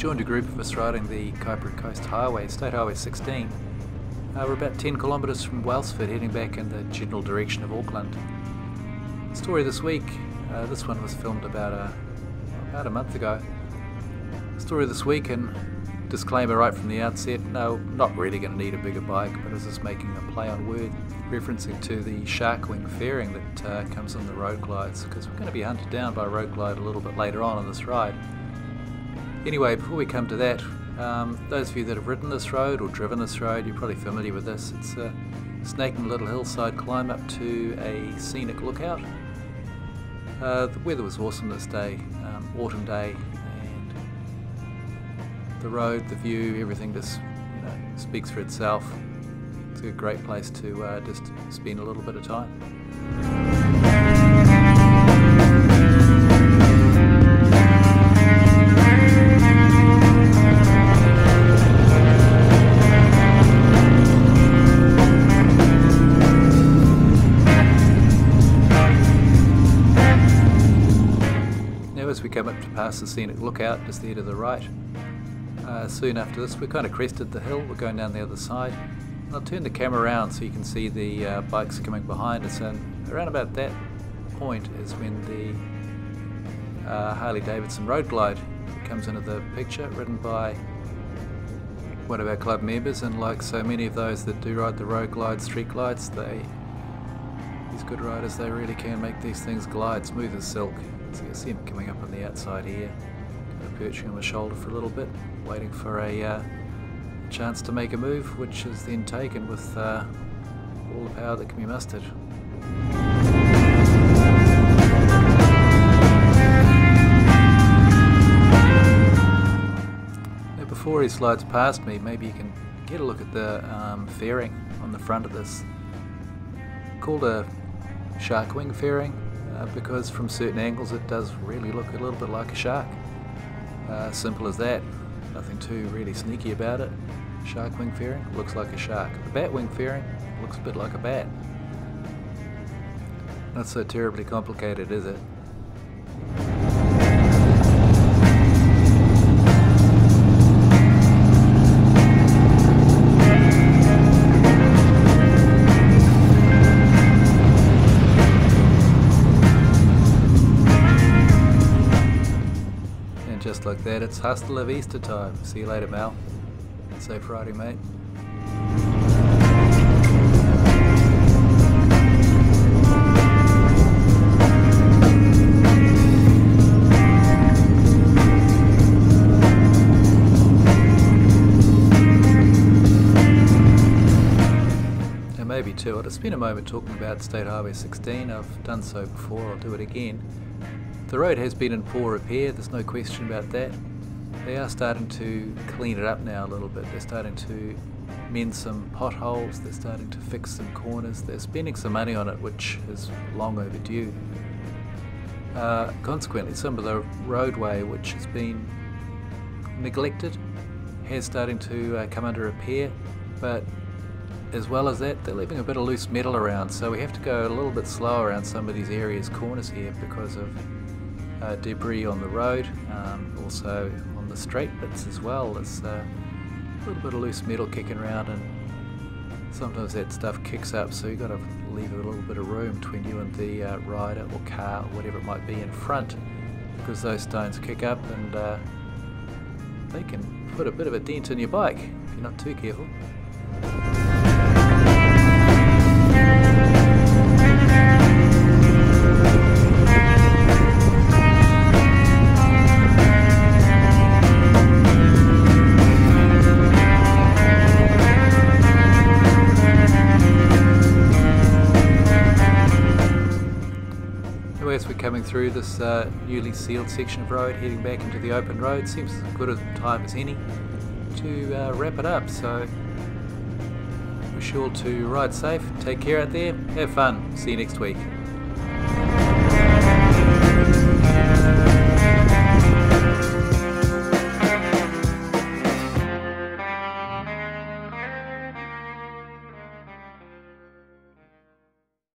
joined a group of us riding the Kaipara Coast Highway, State Highway 16. We're about 10 kilometres from Wellsford, heading back in the general direction of Auckland. Story this week, this one was filmed about a month ago. Story this week, and disclaimer right from the outset, no, not really going to need a bigger bike, but I was just making a play on word, referencing to the shark wing fairing that comes on the road glides, because we're going to be hunted down by a road glide a little bit later on this ride. Anyway, before we come to that, those of you that have ridden this road or driven this road, you're probably familiar with this. It's a snaking little hillside climb up to a scenic lookout. The weather was awesome this day, autumn day, and the road, the view, everything just speaks for itself. It's a great place to just spend a little bit of time. As we come up to pass the scenic lookout just there to the right, soon after this we kind of crested the hill, we're going down the other side. I'll turn the camera around so you can see the bikes coming behind us, and around about that point is when the Harley-Davidson Road Glide comes into the picture, ridden by one of our club members, and like so many of those that do ride the road glides, street glides, these good riders, they really can make these things glide smooth as silk. So you see him coming up on the outside here, perching on the shoulder for a little bit, waiting for a chance to make a move, which is then taken with all the power that can be mustered. Now before he slides past me, maybe you can get a look at the fairing on the front of this. Called a shark wing fairing. Because from certain angles it does really look a little bit like a shark. Simple as that, nothing too really sneaky about it. Shark wing fairing looks like a shark. The bat wing fairing looks a bit like a bat. Not so terribly complicated, is it? Just like that, it's hasta la vista time. See you later, Mal. Safe riding, mate. And maybe too, I'll just spend a moment talking about State Highway 16. I've done so before, I'll do it again. The road has been in poor repair, there's no question about that. They are starting to clean it up now a little bit. They're starting to mend some potholes, they're starting to fix some corners, they're spending some money on it, which is long overdue. Consequently, some of the roadway, which has been neglected, has starting to come under repair, but as well as that, they're leaving a bit of loose metal around, so we have to go a little bit slower around some of these areas, corners here, because of debris on the road, also on the straight bits as well. There's a little bit of loose metal kicking around, and sometimes that stuff kicks up, so you've got to leave a little bit of room between you and the rider or car or whatever it might be in front, because those stones kick up and they can put a bit of a dent in your bike if you're not too careful. As we're coming through this newly sealed section of road, heading back into the open road, seems as good a time as any to wrap it up. So wish you all to ride safe, take care out there, have fun, see you next week.